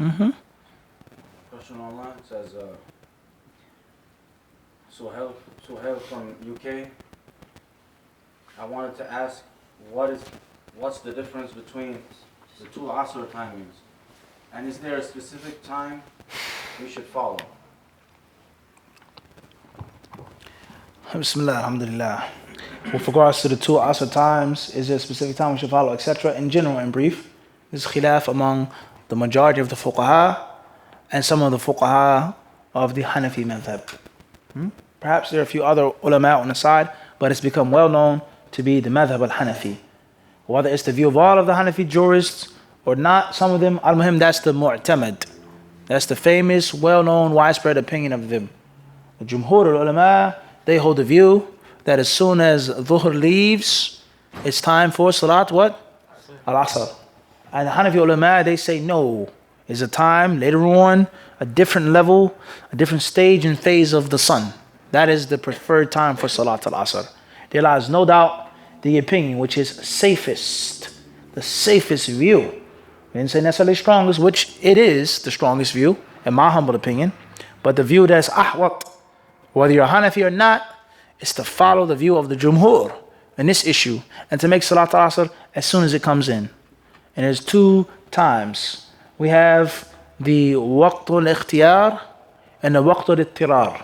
Question online says, Suhail from UK. I wanted to ask, what's the difference between the two Asr timings? And is there a specific time we should follow? Bismillah, alhamdulillah. With regards to the two Asr times, is there a specific time we should follow, etc.? In general, in brief, this is khilaf among the majority of the fuqaha and some of the fuqaha of the Hanafi madhab. Perhaps there are a few other ulama on the side, but it's become well known to be the madhab al-Hanafi. Whether it's the view of all of the Hanafi jurists or not, some of them, al-muhim, that's the mu'tamad. That's the famous, well-known, widespread opinion of them. The Jumhur al-ulama, they hold the view that as soon as Dhuhr leaves, it's time for Salat what? Al-Asr. And the Hanafi ulama, they say no. It's a time later on, a different level, a different stage and phase of the sun. That is the preferred time for Salat al-Asr. There lies no doubt the opinion which is safest, the safest view. We didn't say necessarily strongest, which it is the strongest view, in my humble opinion. But the view that's ahwat, whether you're Hanafi or not, is to follow the view of the Jumhur in this issue and to make Salat al-Asr as soon as it comes in. And there's two times. We have the waqtul ikhtiyar and the waqtul ittirar.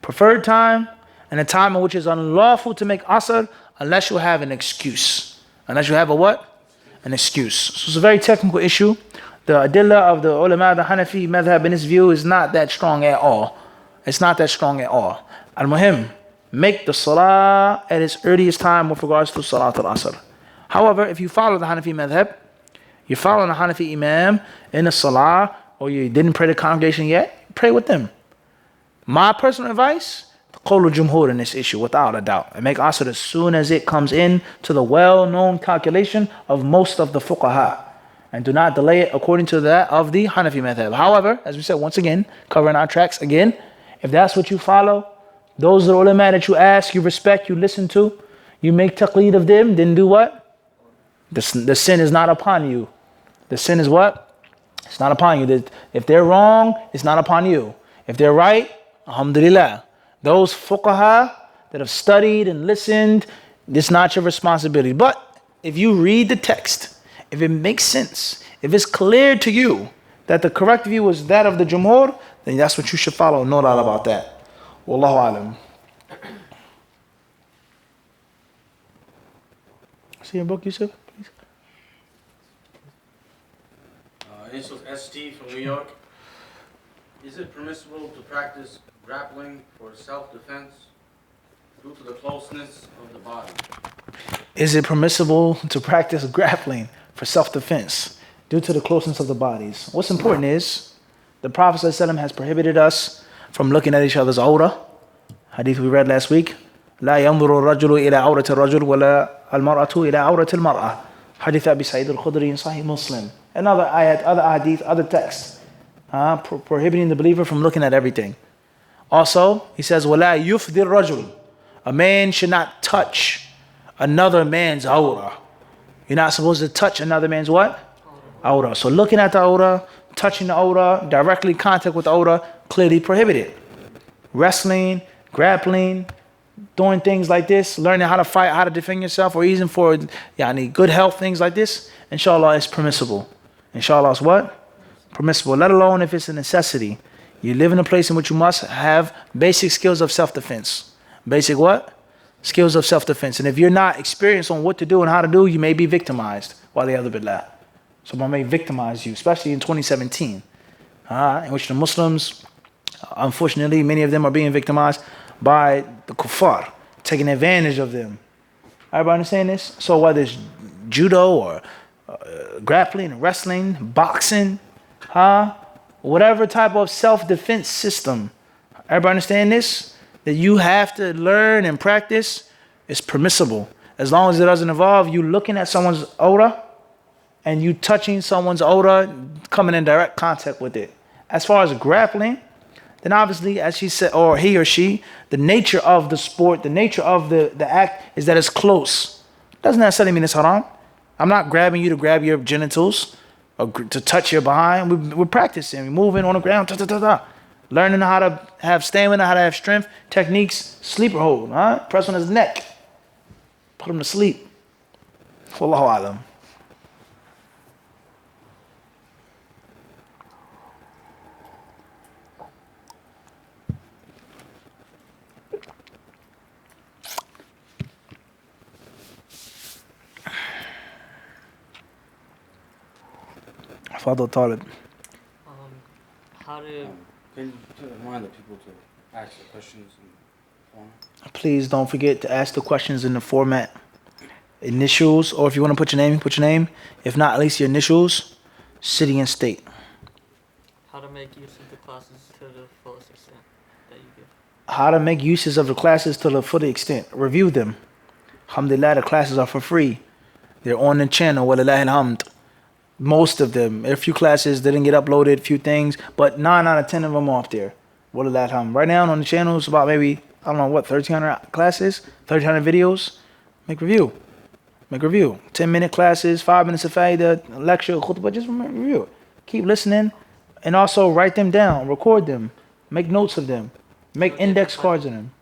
Preferred time and a time in which is unlawful to make Asr unless you have an excuse. Unless you have a what? An excuse. So it's a very technical issue. The adillah of the ulama, the Hanafi madhab in this view is not that strong at all. It's not that strong at all. Al-muhim, make the salah at its earliest time with regards to Salat al-Asr. However, if you follow the Hanafi madhab, you're following the Hanafi imam in the salah, or you didn't pray the congregation yet, pray with them. My personal advice, the qawl al-jumhur in this issue, without a doubt. And make Asr as soon as it comes in to the well-known calculation of most of the fuqaha. And do not delay it according to that of the Hanafi madhab. However, as we said once again, covering our tracks again, if that's what you follow, those are the ulama that you ask, you respect, you listen to, you make taqleed of them, then do what? The sin is not upon you. The sin is what? It's not upon you. If they're wrong, it's not upon you. If they're right, alhamdulillah. Those fuqaha that have studied and listened, it's not your responsibility. But if you read the text, if it makes sense, if it's clear to you that the correct view is that of the Jumhur, then that's what you should follow. No doubt about that. Wallahu alam. See your book, Yusuf, please. Initials ST from New York. Is it permissible to practice grappling for self-defense due to the closeness of the body? Is it permissible to practice grappling for self-defense due to the closeness of the bodies? What's important is the Prophet ﷺ has prohibited us from looking at each other's awrah. Hadith we read last week. لا ينظر الرجل إلى عورة الرجل ولا المرأة إلى عورة المرأة. Hadith Abi Sa'id al-Khudri in Sahih Muslim. Another ayat, other hadith, other texts prohibiting the believer from looking at everything. Also, he says, وَلَا يُفْضِي الرَّجُلُ. A man should not touch another man's awrah. You're not supposed to touch another man's what? Awrah. So looking at the awrah, touching the awrah, directly contact with the awrah, clearly prohibited. Wrestling, grappling, doing things like this, learning how to fight, how to defend yourself, or even for good health, things like this, inshallah, is permissible. Inshallah is what? Permissible, let alone if it's a necessity. You live in a place in which you must have basic skills of self-defense. Basic what? Skills of self-defense. And if you're not experienced on what to do and how to do, you may be victimized. Waliyadu billah. Someone may victimize you, especially in 2017, in which the Muslims, unfortunately, many of them are being victimized by the kuffar, taking advantage of them. Everybody understand this? So whether it's judo or grappling, wrestling, boxing, whatever type of self-defense system, everybody understand this? That you have to learn and practice is permissible. As long as it doesn't involve you looking at someone's awrah and you touching someone's awrah, coming in direct contact with it. As far as grappling, then obviously, as she said, or he or she, the nature of the sport, the nature of the act is that it's close. Doesn't necessarily mean it's haram. I'm not grabbing you to grab your genitals. to touch your behind. We're practicing. We're moving on the ground. Learning how to have stamina, how to have strength, techniques, sleeper hold. Press on his neck. Put him to sleep. Wallahu alam. Fadl Talib. How to... Can you remind the people to ask the questions in the form? Please don't forget to ask the questions in the format. Initials, or if you want to put your name, put your name. If not, at least your initials, city and state. How to make use of the classes to the fullest extent that you give. How to make uses of the classes to the full extent. Review them. Alhamdulillah, the classes are for free. They're on the channel. Walillahi alhamd. Most of them. A few classes didn't get uploaded, few things, but 9 out of 10 of them are off there. Walillahi alhamd. Right now on the channel, it's about maybe, I don't know what, 1,300 classes, 1,300 videos. Make review. 10-minute classes, 5 minutes of faida, lecture, khutbah, just review it. Keep listening, and also write them down, record them, make notes of them, make index cards of them.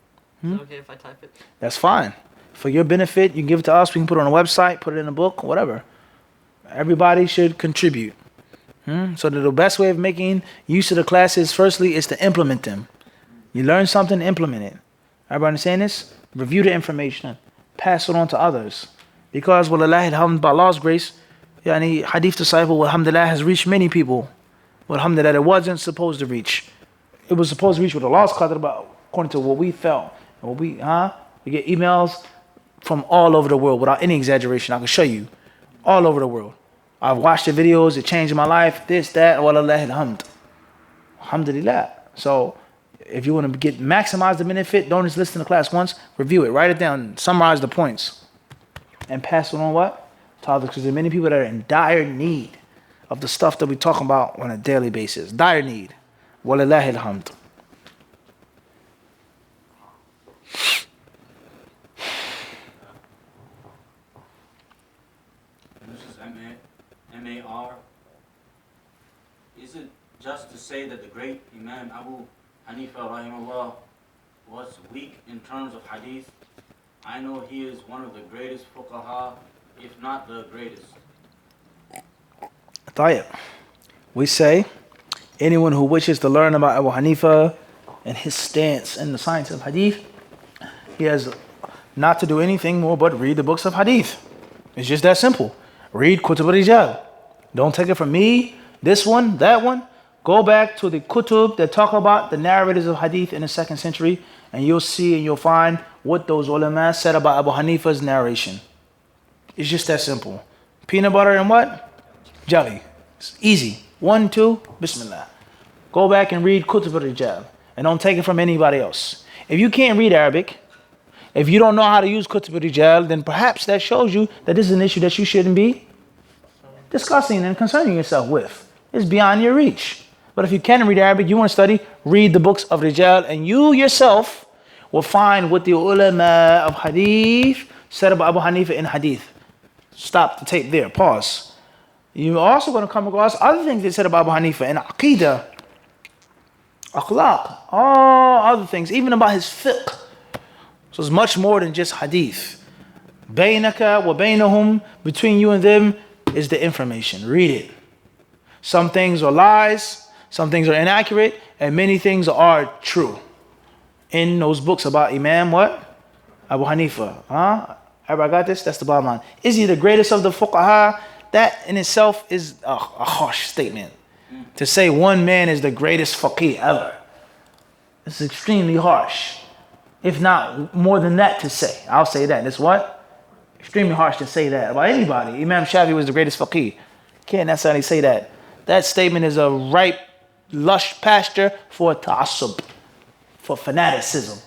Is it okay if I type it? That's fine. For your benefit, you can give it to us. We can put it on a website, put it in a book, whatever. Everybody should contribute. So the best way of making use of the classes, firstly, is to implement them. You learn something, implement it. Everybody understand this? Review the information, pass it on to others. Because, wallahi alhamd, by Allah's grace, yani hadith disciple, alhamdulillah, has reached many people. Alhamdulillah, it wasn't supposed to reach. It was supposed to reach with Allah's qadr, but according to what we felt, and what we get emails from all over the world without any exaggeration. I can show you. All over the world. I've watched the videos, it changed my life, this, that, wallahi alhamd. Alhamdulillah. So, if you want to maximize the benefit, don't just listen to the class once, review it, write it down, summarize the points. And pass it on what? To others, because there are many people that are in dire need of the stuff that we talk about on a daily basis. Dire need. Walillahi alhamd. This is M-A-R. Is it just to say that the great Imam Abu Hanifah rahimahullah was weak in terms of hadith? I know he is one of the greatest fuqaha, if not the greatest. Tayyib. We say, anyone who wishes to learn about Abu Hanifah and his stance in the science of hadith, he has not to do anything more but read the books of hadith. It's just that simple. Read Kutub al-Rijal. Don't take it from me, this one, that one. Go back to the Kutub that talk about the narrators of hadith in the 2nd century, and you'll see and you'll find what those ulama said about Abu Hanifa's narration. It's just that simple. Peanut butter and what? Jelly. It's easy. 1, 2, Bismillah. Go back and read Kutub al-Rijal, and don't take it from anybody else. If you can't read Arabic, if you don't know how to use Kutub al-Rijal, then perhaps that shows you that this is an issue that you shouldn't be discussing and concerning yourself with. It's beyond your reach. But if you can read Arabic, you want to study, read the books of Rijal, and you yourself will find what the ulama of hadith said about Abu Hanifa in hadith. Stop the tape there, pause. You're also going to come across other things they said about Abu Hanifa in aqidah, akhlaq, all other things, even about his fiqh. So it's much more than just hadith. Bainaka wa bainahum, between you and them is the information. Read it. Some things are lies, some things are inaccurate, and many things are true. In those books about Imam what? Abu Hanifa. Everybody got this? That's the bottom line. Is he the greatest of the fuqaha? That in itself is a harsh statement. To say one man is the greatest faqih ever. It's extremely harsh. If not more than that to say. I'll say that. It's what? Extremely harsh to say that about anybody. Imam Shafi was the greatest faqih. Can't necessarily say that. That statement is a ripe, lush pasture for ta'assub, for fanaticism.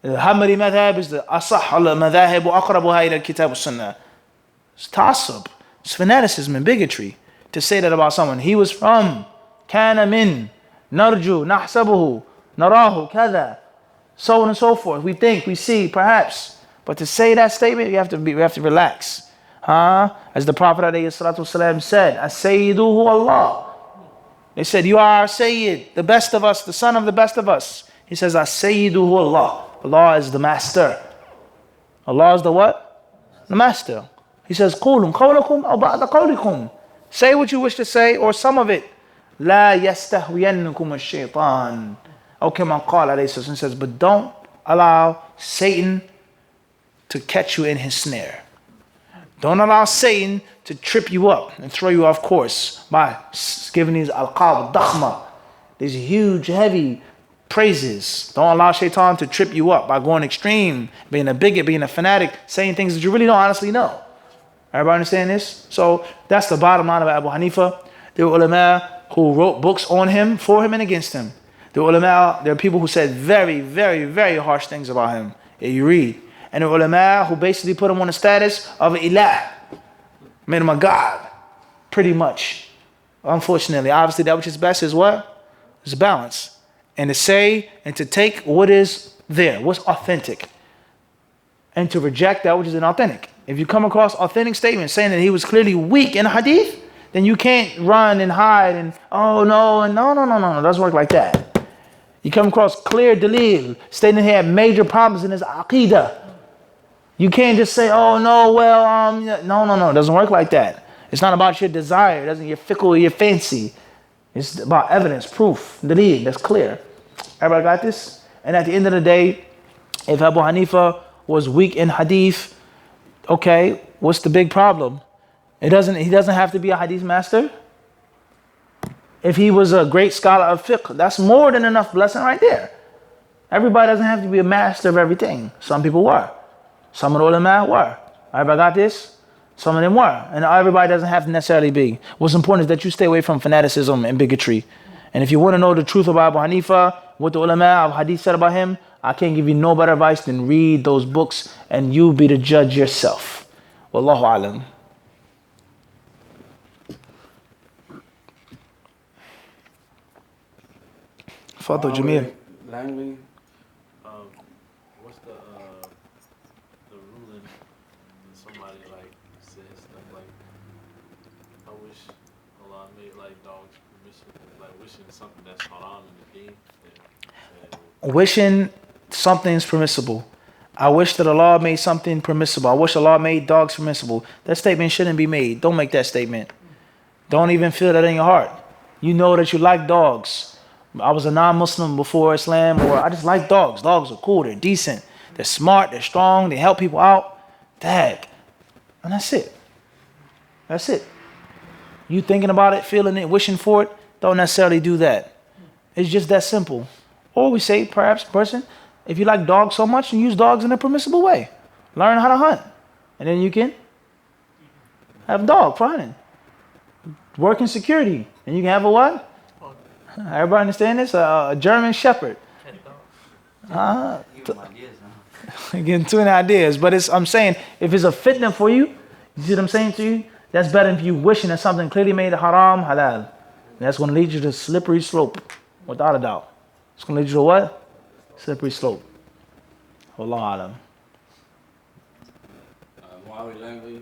The Hanbali madhab is the asah al-madhahib wa aqrabuha ila al-kitab wa-sunnah. It's ta'assub. It's fanaticism and bigotry to say that about someone. He was from, kana min, narju, nahsabuhu, narahu, kada, so on and so forth. We think, we see, perhaps. But to say that statement, we have to relax. As the Prophet ﷺ said, As-Sayyidu hu Allah. They said, you are our Sayyid, the best of us, the son of the best of us. He says, As-Sayyidu hu Allah. Allah is the master. Allah is the what? The master. He says, قُولُمْ قَوْلَكُمْ أَوْ بَعْدَ قَوْلِكُمْ. Say what you wish to say or some of it. لَا يَسْتَهْوِيَنَّكُمُ الشَّيْطَانِ. Okay, my call, alayhi says, but don't allow Satan to catch you in his snare. Don't allow Satan to trip you up and throw you off course by giving these alqab dakhma, these huge, heavy praises. Don't allow shaitan to trip you up by going extreme, being a bigot, being a fanatic, saying things that you really don't honestly know. Everybody understand this? So that's the bottom line of Abu Hanifah. There were ulama who wrote books on him, for him, and against him. There are people who said very, very, very harsh things about him. Yeah, you read. And the ulama who basically put him on the status of an ilah, made him a god, pretty much. Unfortunately, obviously that which is best is what? Is balance. And to say and to take what is there, what's authentic, and to reject that which is inauthentic. If you come across authentic statements saying that he was clearly weak in hadith, then you can't run and hide and, oh no, and no, it doesn't work like that. You come across clear dalil stating that he had major problems in his aqidah. You can't just say, oh no, well, no, it doesn't work like that. It's not about your desire, it doesn't your fickle, your fancy. It's about evidence, proof, dalil, that's clear. Everybody got this? And at the end of the day, if Abu Hanifa was weak in hadith, okay, what's the big problem? He doesn't have to be a hadith master. If he was a great scholar of fiqh, that's more than enough blessing right there. Everybody doesn't have to be a master of everything. Some people were. Some of the ulama were. Everybody got this? Some of them were. And everybody doesn't have to necessarily be. What's important is that you stay away from fanaticism and bigotry. And if you want to know the truth about Abu Hanifa, what the ulama of hadith said about him, I can't give you no better advice than read those books and you be the judge yourself. Wallahu alam. Fadl Jamil. Langley. What's the ruling when somebody like says stuff like, I wish Allah made like dogs permissible, like wishing something that's haram in the deen. Wishing something's permissible. I wish that Allah made something permissible. I wish Allah made dogs permissible. That statement shouldn't be made. Don't make that statement. Don't even feel that in your heart. You know that you like dogs. I was a non-Muslim before Islam, or I just like dogs. Dogs are cool, they're decent, they're smart, they're strong, they help people out. Dag. And that's it. That's it. You thinking about it, feeling it, wishing for it, don't necessarily do that. It's just that simple. Or we say, perhaps, person, if you like dogs so much, then use dogs in a permissible way. Learn how to hunt. And then you can have dog for hunting. Work in security. And you can have a what? Everybody understand this? A German Shepherd. Getting too many ideas. But I'm saying, if it's a fitna for you, you see what I'm saying to you? That's better than you wishing that something clearly made haram, halal. And that's going to lead you to a slippery slope, without a doubt. It's going to lead you to what? Slippery slope. Wallahu alam. Muawi Langley.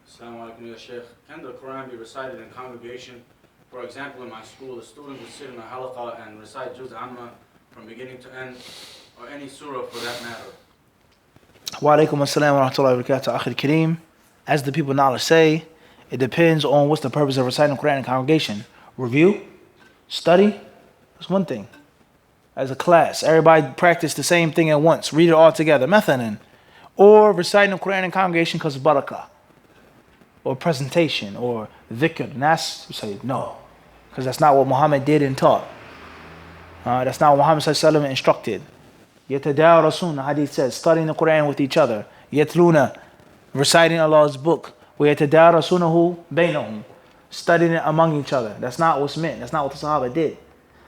Assalamu alaikum ya Sheikh. Can the Quran be recited in congregation? For example, in my school, the students would sit in a halaqah and recite Juz Amma from beginning to end, or any surah for that matter. Wa alaikum assalam wa rahmatullahi wa barakatuh, Akhil Kareem. As the people of knowledge say, it depends on what's the purpose of reciting the Quran in congregation. Review, study, that's one thing. As a class, everybody practice the same thing at once. Read it all together, mathalan. Or reciting the Quran in congregation because of barakah, or presentation, or dhikr. And that's, you say, no. Because that's not what Muhammad did and taught. That's not what Muhammad ﷺ instructed. Yatadawrasuna, hadith says, studying the Quran with each other. Yatluna, reciting Allah's book. Yatadawrasunahu bainahum, studying it among each other. That's not what's meant. That's not what the Sahaba did.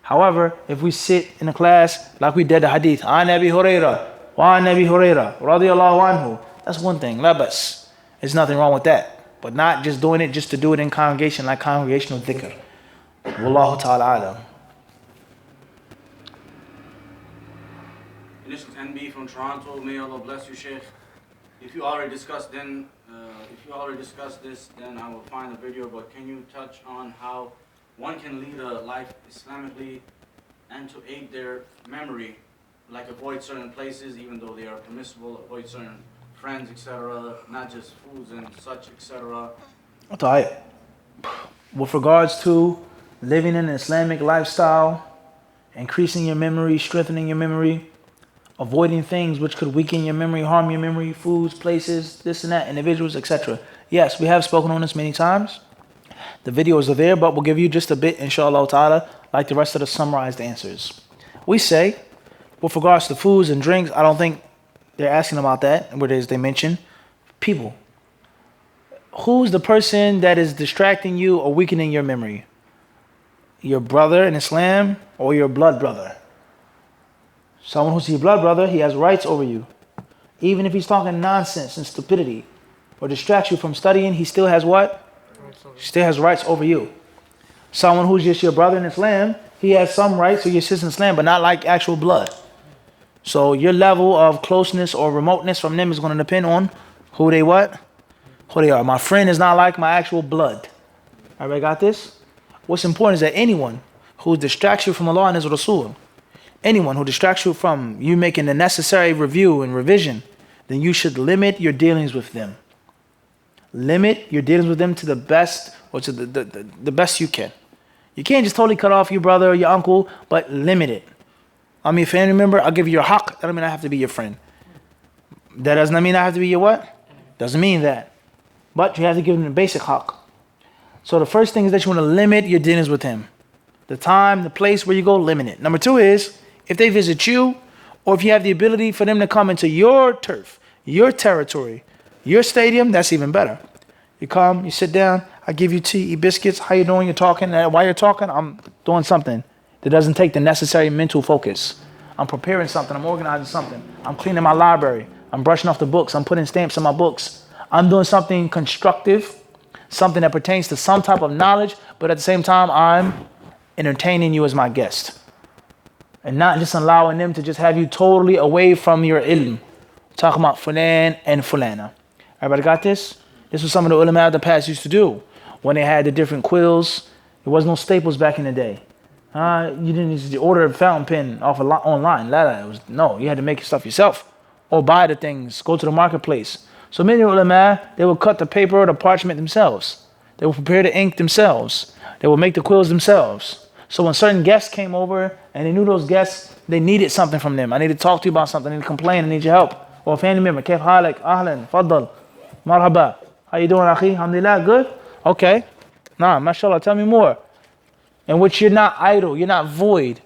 However, if we sit in a class like we did the hadith, An Abi Hurairah, wa An Abi Hurairah, radiyallahu anhu, that's one thing, labas. There's nothing wrong with that. But not just doing it just to do it in congregation like congregational dhikr. Wallahu ta'ala alam. Initials NB from Toronto. May Allah bless you, Sheikh. If you already discussed, then if you already discussed this, then I will find a video, but can you touch on how one can lead a life Islamically and to aid their memory, like avoid certain places even though they are permissible, avoid certain friends, etc., not just foods and such, etc. طيب. With regards to living an Islamic lifestyle, increasing your memory, strengthening your memory, avoiding things which could weaken your memory, harm your memory, foods, places, this and that, individuals, etc. Yes, we have spoken on this many times. The videos are there, but we'll give you just a bit, inshallah ta'ala, like the rest of the summarized answers. We say, with regards to foods and drinks, I don't think they're asking about that, where they mention people. Who's the person that is distracting you or weakening your memory? Your brother in Islam or your blood brother? Someone who's your blood brother, he has rights over you. Even if he's talking nonsense and stupidity or distracts you from studying, he still has what? He still has rights over you. Someone who's just your brother in Islam, he has some rights to your sister in Islam, but not like actual blood. So your level of closeness or remoteness from them is going to depend on who they what? Who they are. My friend is not like my actual blood. Everybody got this? What's important is that anyone who distracts you from Allah and His Rasul, anyone who distracts you from you making the necessary review and revision, then you should limit your dealings with them. Limit your dealings with them to the best, or to the best you can. You can't just totally cut off your brother or your uncle, but limit it. I'm your family member, I'll give you your haqq. That doesn't mean I have to be your friend. That does not mean I have to be your what? Doesn't mean that. But you have to give them the basic haqq. So the first thing is that you want to limit your dealings with him. The time, the place where you go, limit it. Number two is, if they visit you, or if you have the ability for them to come into your turf, your territory, your stadium, that's even better. You come, you sit down, I give you tea, eat biscuits, how you doing, you're talking. While you're talking, I'm doing something that doesn't take the necessary mental focus. I'm preparing something, I'm organizing something. I'm cleaning my library, I'm brushing off the books, I'm putting stamps in my books. I'm doing something constructive, something that pertains to some type of knowledge, but at the same time, I'm entertaining you as my guest. And not just allowing them to just have you totally away from your ilm. Talking about fulan and fulana. Everybody got this? This was some of the ulama of the past used to do. When they had the different quills, there was no staples back in the day. You didn't just order a fountain pen off online. No, you had to make your stuff yourself. Or buy the things, go to the marketplace. So many ulama, they would cut the paper or the parchment themselves. They would prepare the ink themselves. They would make the quills themselves. So when certain guests came over and they knew those guests, they needed something from them. I need to talk to you about something. I need to complain. I need your help. Or a family member. Kayf halik, ahlan, faddal, marhaba. How you doing, akhi? Alhamdulillah, good? Okay. Nah, mashallah, tell me more. In which you're not idle. You're not void.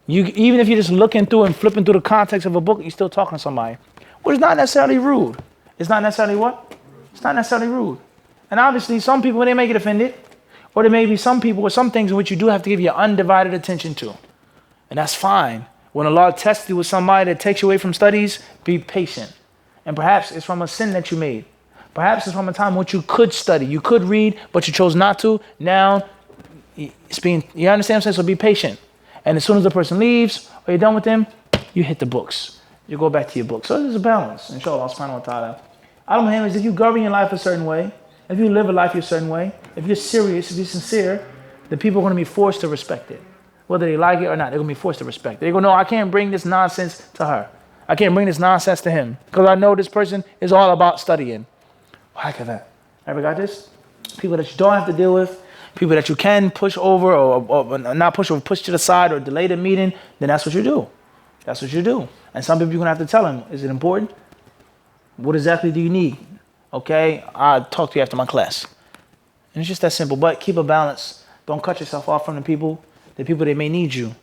Even if you're just looking through and flipping through the context of a book, you're still talking to somebody. Which is not necessarily rude. It's not necessarily what? It's not necessarily rude. And obviously, some people, they may get offended. Or there may be some people or some things in which you do have to give your undivided attention to. And that's fine. When Allah tests you with somebody that takes you away from studies, be patient. And perhaps it's from a sin that you made. Perhaps it's from a time in which you could study, you could read, but you chose not to. Now, it's being, you understand what I'm saying? So be patient. And as soon as the person leaves, or you're done with them, you hit the books. You go back to your books. So there's a balance, inshallah subhanahu wa ta'ala. Abu Hanifah is if you govern your life a certain way, if you live a life a certain way, if you're serious, if you're sincere, the people are going to be forced to respect it. Whether they like it or not, they're going to be forced to respect it. They're going to know, I can't bring this nonsense to her. I can't bring this nonsense to him. Because I know this person is all about studying. Like that. Ever got this? People that you don't have to deal with, people that you can push over or not push over, push to the side or delay the meeting, then that's what you do. That's what you do. And some people you're going to have to tell them, is it important? What exactly do you need? Okay, I'll talk to you after my class. And it's just that simple. But keep a balance. Don't cut yourself off from the people they may need you.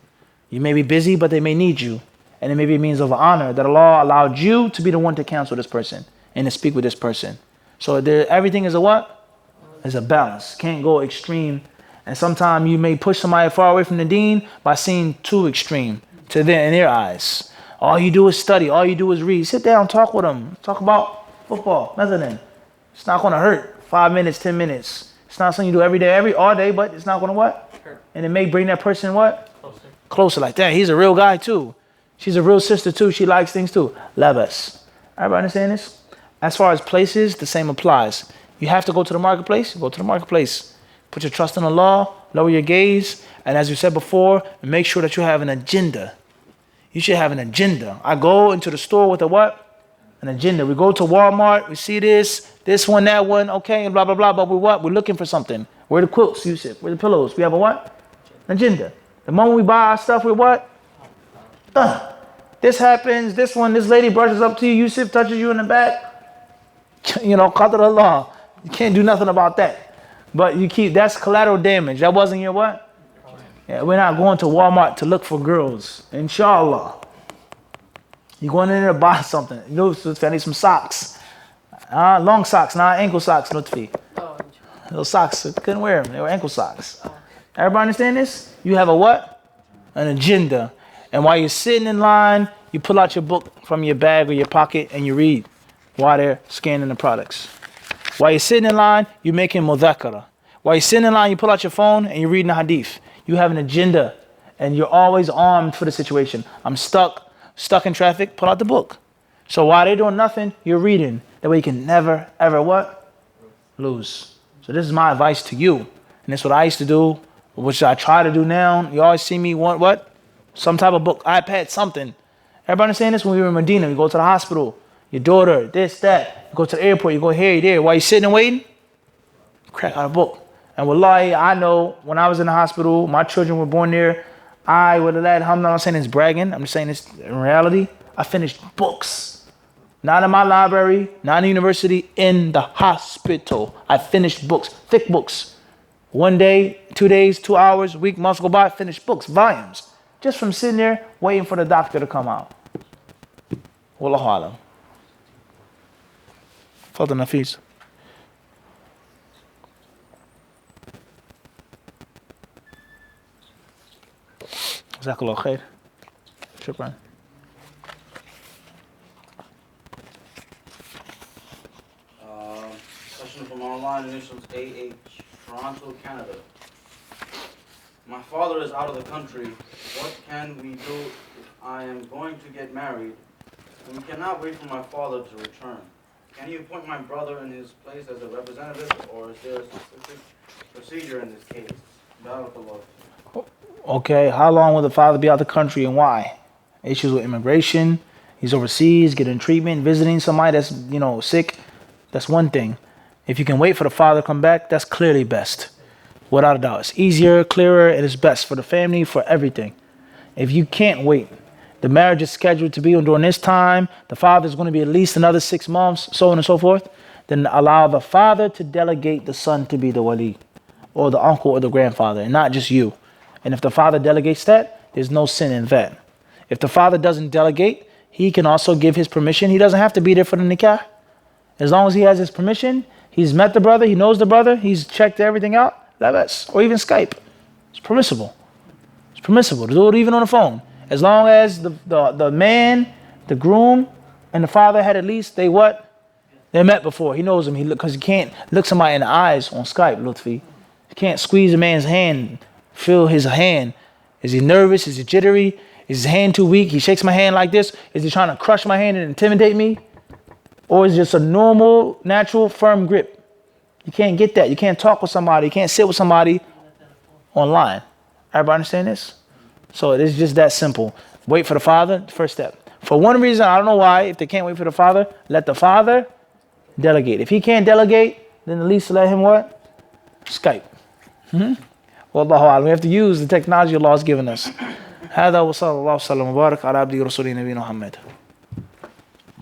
You may be busy, but they may need you. And it may be a means of honor that Allah allowed you to be the one to counsel this person and to speak with this person. So everything is a what? Is a balance. Can't go extreme. And sometimes you may push somebody far away from the deen by seeing too extreme in their eyes. All you do is study. All you do is read. Sit down, talk with them. Talk about football. Nothing. It's not going to hurt. 5 minutes, 10 minutes. It's not something you do every day, all day, but it's not going to what? Hurt. And it may bring that person what? Closer. Like that. He's a real guy too. She's a real sister too. She likes things too. Labas. Everybody understand this? As far as places, the same applies. You have to go to the marketplace, go to the marketplace. Put your trust in Allah, lower your gaze, and as you said before, make sure that you have an agenda. You should have an agenda. I go into the store with a what? An agenda. We go to Walmart, we see this one, that one, okay, and blah, blah, blah, but we what? We're looking for something. Where are the quilts, Yusuf? Where are the pillows? We have a what? An agenda. The moment we buy our stuff, we're what? This happens, this lady brushes up to you, Yusuf touches you in the back. You know, qadr Allah. You can't do nothing about that. But that's collateral damage. That wasn't your what? Yeah, we're not going to Walmart to look for girls. Inshallah. You're going in there to buy something. You know, I need some socks. Long socks, not ankle socks, Lutfi. Those socks, I couldn't wear them. They were ankle socks. Everybody understand this? You have a what? An agenda. And while you're sitting in line, you pull out your book from your bag or your pocket and you read while they're scanning the products. While you're sitting in line, you're making mudhakara. While you're sitting in line, you pull out your phone and you're reading the hadith. You have an agenda and you're always armed for the situation. I'm stuck in traffic, pull out the book. So while they're doing nothing, you're reading. That way you can never, ever what? Lose. So this is my advice to you. And this is what I used to do, which I try to do now. You always see me want what? Some type of book, iPad, something. Everybody understand this? When we were in Medina, you go to the hospital, your daughter, this, that. You go to the airport, you go here, there. While you're sitting and waiting, crack out a book. And wallahi, I know when I was in the hospital, my children were born there. I would have let, I'm not saying it's bragging, I'm just saying this in reality. I finished books. Not in my library, not in the university, in the hospital. I finished books, thick books. 1 day, 2 days, 2 hours, week, months go by, finished books, volumes. Just from sitting there waiting for the doctor to come out. Wallahu alam. Fadl Nafis. Jazakallah khair. Shukran. Question from online, initials AH, Toronto, Canada. My father is out of the country. What can we do if I am going to get married and we cannot wait for my father to return? Can you appoint my brother in his place as a representative, or is there a specific procedure in this case? Barakallah. Okay, how long will the father be out of the country and why? Issues with immigration, he's overseas, getting treatment, visiting somebody that's, sick. That's one thing. If you can wait for the father to come back, that's clearly best. Without a doubt. It's easier, clearer, and it's best for the family, for everything. If you can't wait, the marriage is scheduled to be during this time, the father's going to be at least another 6 months, so on and so forth, then allow the father to delegate the son to be the wali, or the uncle or the grandfather, and not just you. And if the father delegates that, there's no sin in that. If the father doesn't delegate, he can also give his permission. He doesn't have to be there for the nikah. As long as he has his permission, he's met the brother, he knows the brother, he's checked everything out, or even Skype. It's permissible. It's permissible to do it even on the phone. As long as the man, the groom, and the father had at least, they met before. He knows him. Because he can't look somebody in the eyes on Skype, Lutfi. You can't squeeze a man's hand, feel his hand. Is he nervous? Is he jittery? Is his hand too weak? He shakes my hand like this. Is he trying to crush my hand and intimidate me? Or is it just a normal, natural, firm grip? You can't get that. You can't talk with somebody. You can't sit with somebody online. Everybody understand this? So it is just that simple. Wait for the father, first step. For one reason, I don't know why, if they can't wait for the father, let the father delegate. If he can't delegate, then at least let him what? Skype. Wallahu a'lam. We have to use the technology Allah has given us. هذا وصلى الله وسلم وبارك على عبده ورسوله نبينا محمد.